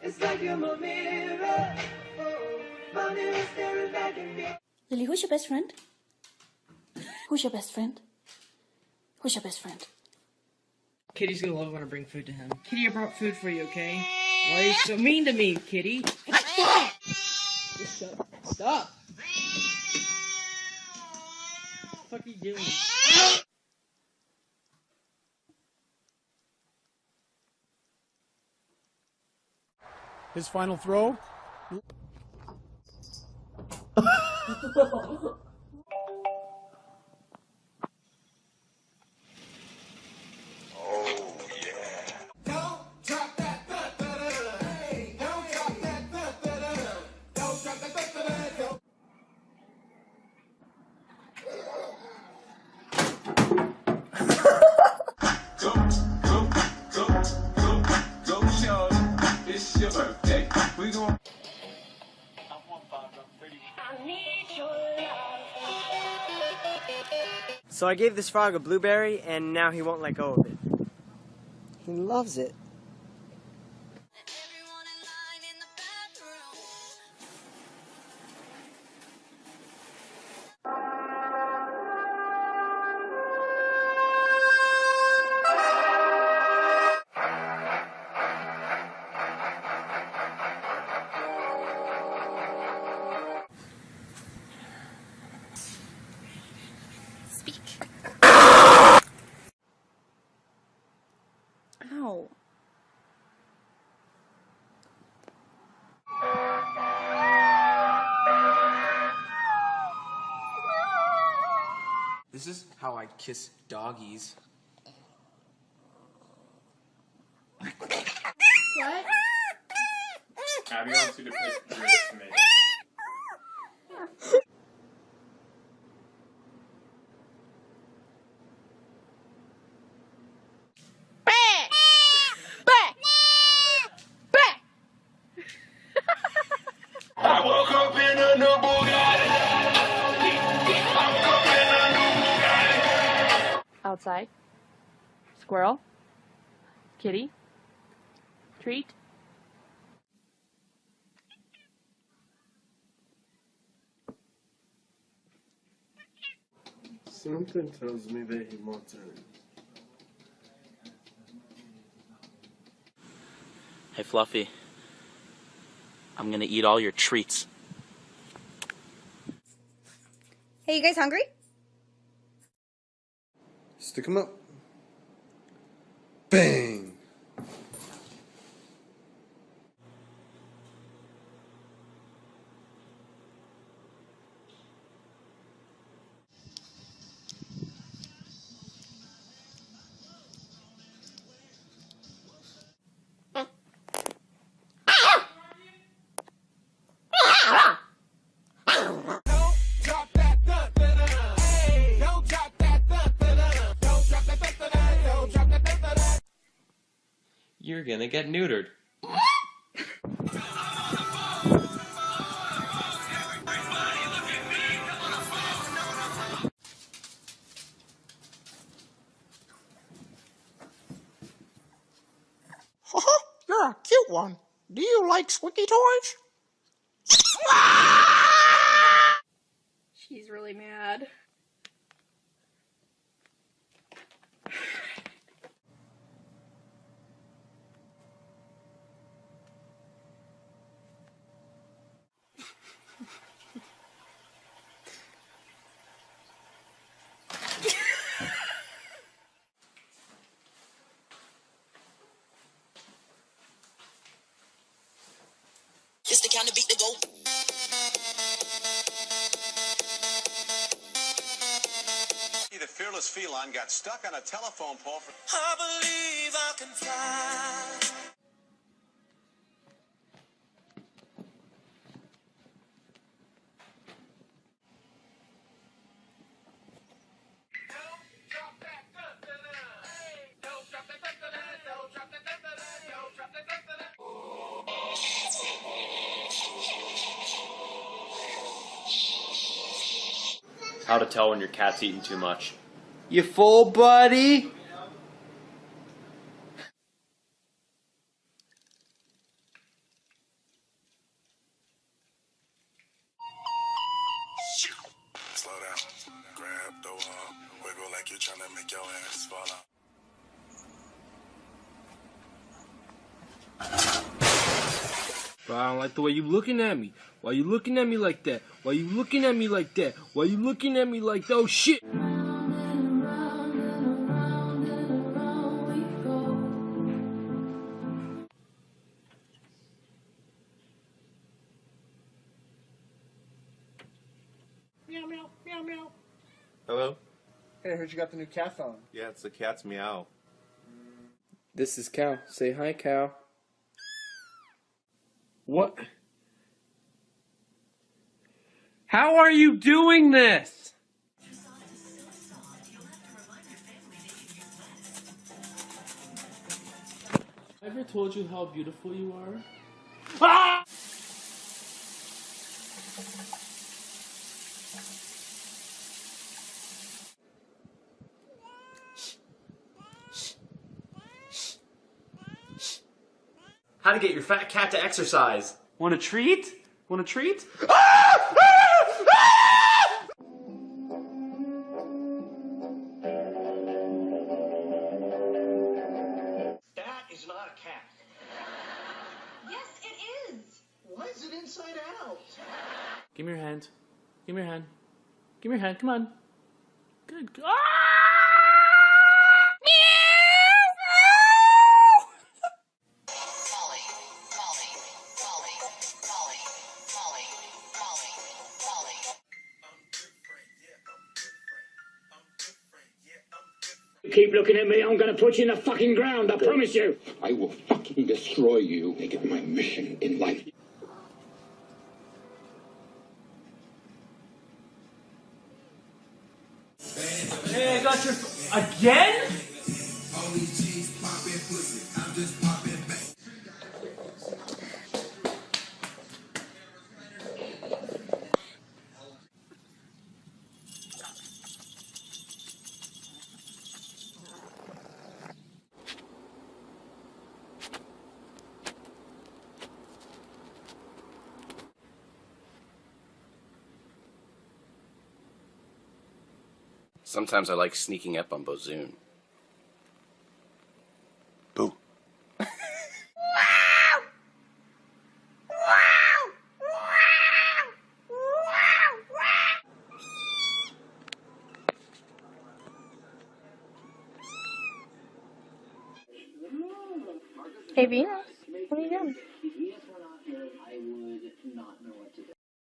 It's like you're my mirror. My mirror staring back at me. Lily, who's your best friend? Who's your best friend? Who's your best friend? Kitty's gonna love it when I bring food to him. Kitty, I brought food for you, okay? Why are you so mean to me, Kitty? Just shut up. Stop! What the fuck are you doing? His final throw. So I gave this frog a blueberry, and now he won't let go of it. He loves it. Speak. Ow. This is how I kiss doggies. What? Abby wants you to pick grapes to make. I woke up in a new Bugatti. I woke up in a new Bugatti. Outside. Squirrel. Kitty. Treat. Something tells me that he wants it. Hey, Fluffy. I'm gonna eat all your treats. Hey, you guys hungry? Stick him up. Bang! You're gonna get neutered. You're a cute one. Do you like squeaky toys? She's really mad. It's the kind of beat to go. The fearless feline got stuck on a telephone pole for... I believe I can fly. How to tell when your cat's eating too much. You full, buddy? Slow down. Grab the wall. Wiggle like you're trying to make your ass fall out. Bro, I don't like the way you looking at me. Why you looking at me like that? Why you looking at me like that? Why you looking at me like that? Oh shit! Meow, meow, meow, meow. Hello? Hey, I heard you got the new cat phone. Yeah, it's the cat's meow. This is Cal. Say hi, Cal. What? How are you doing this? I ever told you how beautiful you are? Ah! How to get your fat cat to exercise. Want a treat? Want a treat? That is not a cat. Yes, it is. Why is it inside out? Give me your hand. Give me your hand. Give me your hand. Come on. Good. Ah! Keep looking at me, I'm gonna put you in the fucking ground, I promise you. I will fucking destroy you. Make it my mission in life. Hey, I got your... Again? Sometimes I like sneaking up on Bozoon. Boo. Hey, Venus, what are you doing?